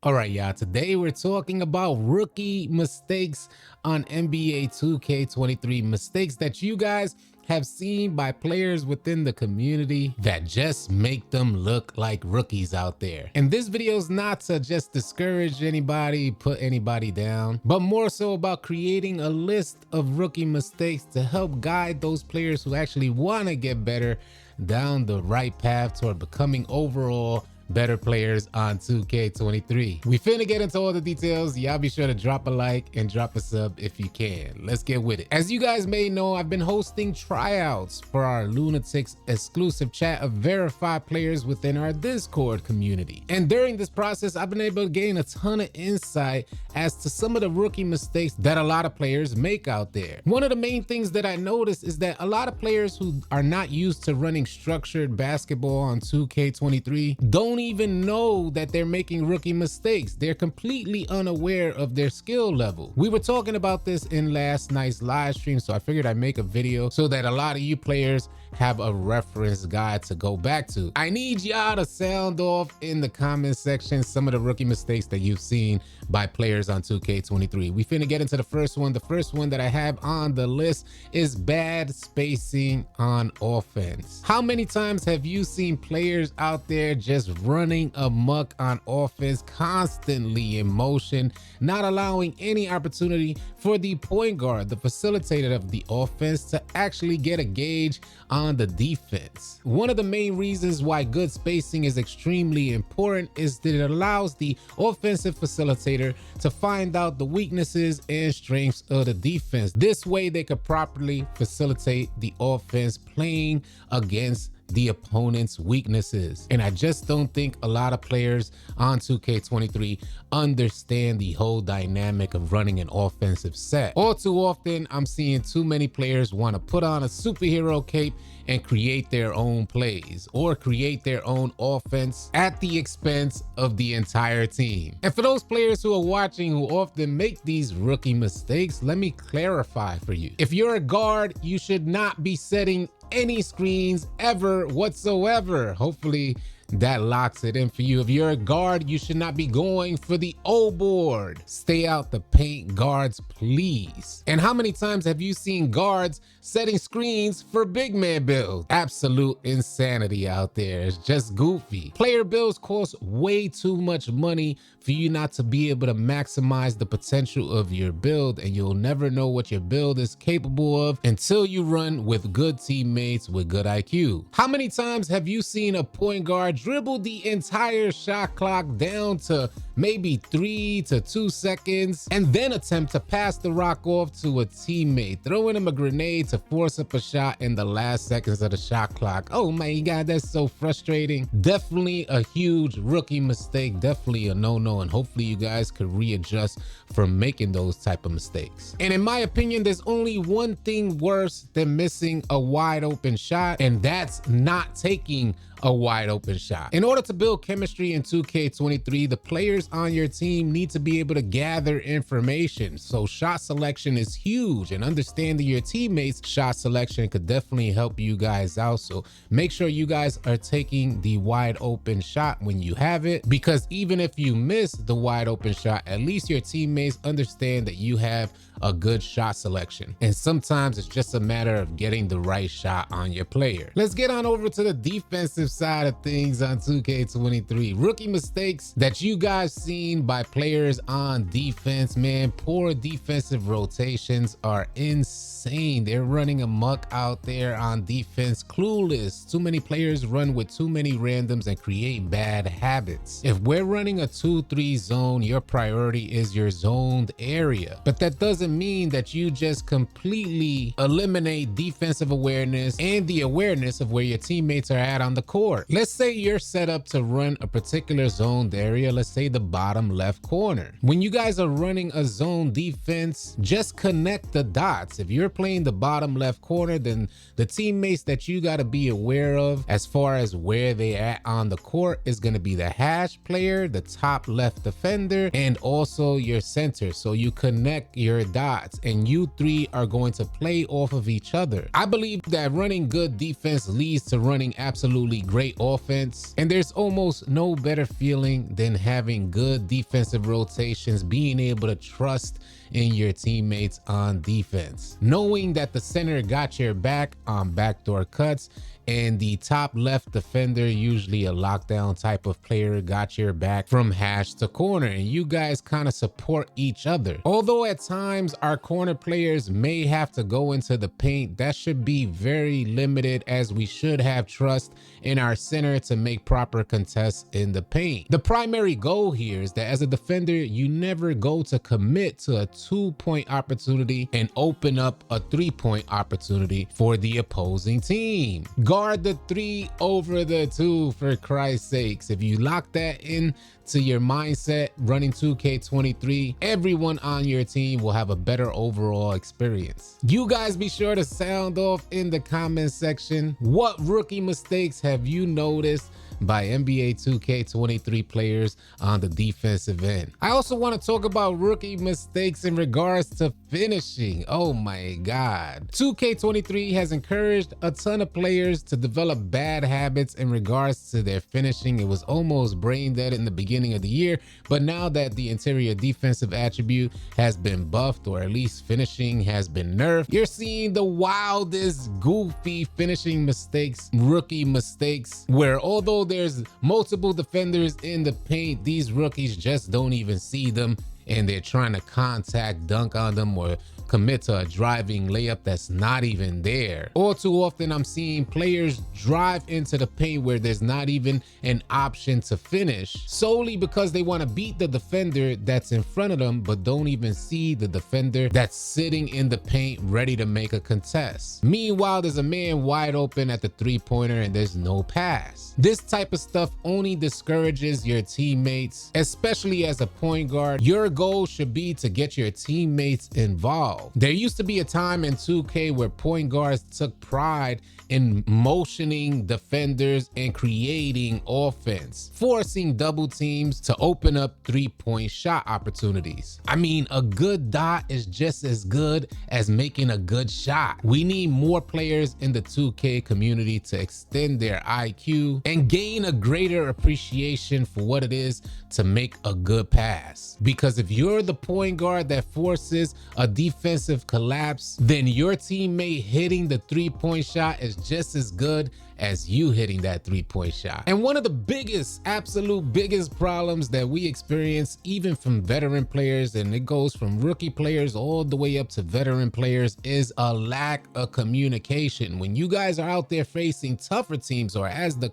All right, y'all. Today we're talking about rookie mistakes on NBA 2K23. Mistakes that you guys have seen by players within the community that just make them look like rookies out there. And this video is not to just discourage anybody, put anybody down, but more so about creating a list of rookie mistakes to help guide those players who actually want to get better down the right path toward becoming overall better players on 2K23. We finna get into all the details. Y'all be sure to drop a like and drop a sub if you can. Let's get with it. As you guys may know, I've been hosting tryouts for our Lunatics exclusive chat of verified players within our Discord community. And during this process, I've been able to gain a ton of insight as to some of the rookie mistakes that a lot of players make out there. One of the main things that I noticed is that a lot of players who are not used to running structured basketball on 2K23 don't even know that they're making rookie mistakes. They're completely unaware of their skill level. We were talking about this in last night's live stream, so I figured I'd make a video so that a lot of you players have a reference guide to go back to. I need y'all to sound off in the comment section some of the rookie mistakes that you've seen by players on 2K23. We finna get into the first one. The first one that I have on the list is bad spacing on offense. How many times have you seen players out there just running amok on offense, constantly in motion, not allowing any opportunity for the point guard, the facilitator of the offense, to actually get a gauge on the defense? One of the main reasons why good spacing is extremely important is that it allows the offensive facilitator to find out the weaknesses and strengths of the defense. This way they could properly facilitate the offense playing against the opponent's weaknesses. And I just don't think a lot of players on 2K23 understand the whole dynamic of running an offensive set. All too often, I'm seeing too many players want to put on a superhero cape and create their own plays or create their own offense at the expense of the entire team. And for those players who are watching who often make these rookie mistakes, let me clarify for you. If you're a guard, you should not be setting any screens ever whatsoever. Hopefully that locks it in for you. If you're a guard, you should not be going for the O board. Stay out the paint, guards, please. And how many times have you seen guards setting screens for big man builds? Absolute insanity out there. It's just goofy. Player builds cost way too much money for you not to be able to maximize the potential of your build, and you'll never know what your build is capable of until you run with good teammates with good IQ. How many times have you seen a point guard dribble the entire shot clock down to maybe 3 to 2 seconds and then attempt to pass the rock off to a teammate, throwing him a grenade to force up a shot in the last seconds of the shot clock? Oh my God, that's so frustrating. Definitely a huge rookie mistake, definitely a no-no, and hopefully you guys could readjust from making those type of mistakes. And in my opinion, there's only one thing worse than missing a wide open shot, and that's not taking a wide open shot. In order to build chemistry in 2K23, the players on your team need to be able to gather information. So shot selection is huge, and understanding your teammates' shot selection could definitely help you guys out. So make sure you guys are taking the wide open shot when you have it, because even if you miss the wide open shot, at least your teammates understand that you have a good shot selection. And sometimes it's just a matter of getting the right shot on your player. Let's get on over to the defensive side of things on 2K23. Rookie mistakes that you guys seen by players on defense. Man, poor defensive rotations are insane. They're running amok out there on defense, clueless. Too many players run with too many randoms and create bad habits. If we're running a 2-3 zone, your priority is your zoned area. But that doesn't mean that you just completely eliminate defensive awareness and the awareness of where your teammates are at on the court. Let's say you're set up to run a particular zoned area, let's say the bottom left corner. When you guys are running a zone defense, just connect the dots. If you're playing the bottom left corner, then the teammates that you got to be aware of as far as where they at on the court is going to be the hash player, the top left defender, and also your center. So you connect your dots and you three are going to play off of each other. I believe that running good defense leads to running absolutely great offense. And there's almost no better feeling than having good defensive rotations, being able to trust in your teammates on defense, knowing that the center got your back on backdoor cuts and the top left defender, usually a lockdown type of player, got your back from hash to corner, and you guys kind of support each other. Although at times our corner players may have to go into the paint, that should be very limited, as we should have trust in our center to make proper contests in the paint. The primary goal here is that as a defender, you never go to commit to a 2-point opportunity and open up a 3-point opportunity for the opposing team. Guard the 3 over the 2, for Christ's sakes. If you lock that in to your mindset running 2K23, everyone on your team will have a better overall experience. You guys be sure to sound off in the comment section. What rookie mistakes have you noticed by NBA 2K23 players on the defensive end? I also want to talk about rookie mistakes in regards to finishing. Oh my God. 2K23 has encouraged a ton of players to develop bad habits in regards to their finishing. It was almost brain dead in the beginning of the year, but now that the interior defensive attribute has been buffed, or at least finishing has been nerfed, you're seeing the wildest, goofy finishing mistakes, rookie mistakes, where although there's multiple defenders in the paint, these rookies just don't even see them, and they're trying to contact dunk on them or commit to a driving layup that's not even there. All too often I'm seeing players drive into the paint where there's not even an option to finish, solely because they want to beat the defender that's in front of them, but don't even see the defender that's sitting in the paint ready to make a contest. Meanwhile, there's a man wide open at the 3-pointer and there's no pass. This type of stuff only discourages your teammates, especially as a point guard. Your goal should be to get your teammates involved. There used to be a time in 2K where point guards took pride in motioning defenders and creating offense, forcing double teams to open up 3-point shot opportunities. I mean, a good dot is just as good as making a good shot. We need more players in the 2K community to extend their IQ and gain a greater appreciation for what it is to make a good pass. Because if you're the point guard that forces a defensive collapse, then your teammate hitting the 3-point shot is just as good as you hitting that 3-point shot. And one of the biggest, absolute biggest problems that we experience, even from veteran players, and it goes from rookie players all the way up to veteran players, is a lack of communication. When you guys are out there facing tougher teams, or as the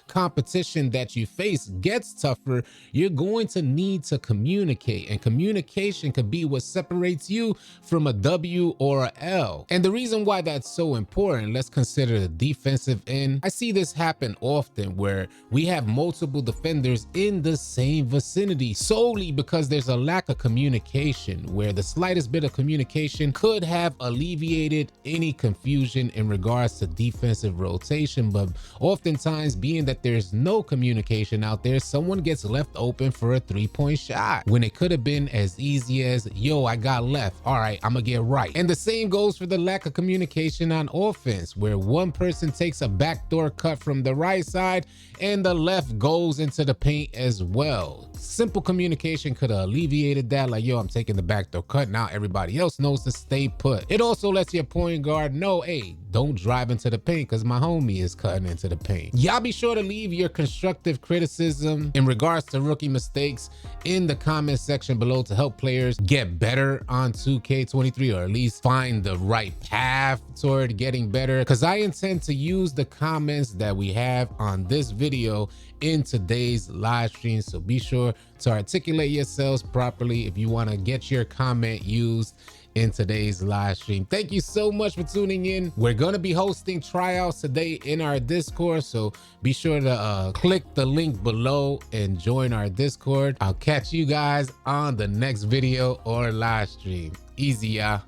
competition that you face gets tougher, you're going to need to communicate, and communication could be what separates you from a W or a L. And the reason why that's so important, let's consider the defensive end. I see this happen often where we have multiple defenders in the same vicinity, solely because there's a lack of communication, where the slightest bit of communication could have alleviated any confusion in regards to defensive rotation. But oftentimes, being that there's no communication out there, someone gets left open for a 3-point shot when it could have been as easy as, yo, I got left, all right, I'm gonna get right. And the same goes for the lack of communication on offense, where one person takes a backdoor cut from the right side and the left goes into the paint as well. Simple communication could have alleviated that, like, yo, I'm taking the backdoor cut, now everybody else knows to stay put. It also lets your point guard know, hey, don't drive into the paint because my homie is cutting into the paint. Y'all be sure to leave your constructive criticism in regards to rookie mistakes in the comment section below to help players get better on 2K23, or at least find the right path toward getting better, because I intend to use the comments that we have on this video in today's live stream. So be sure to articulate yourselves properly if you want to get your comment used in today's live stream. Thank you so much for tuning in. We're going to be hosting tryouts today in our Discord, so be sure to click the link below and join our Discord. I'll catch you guys on the next video or live stream. Easy, y'all.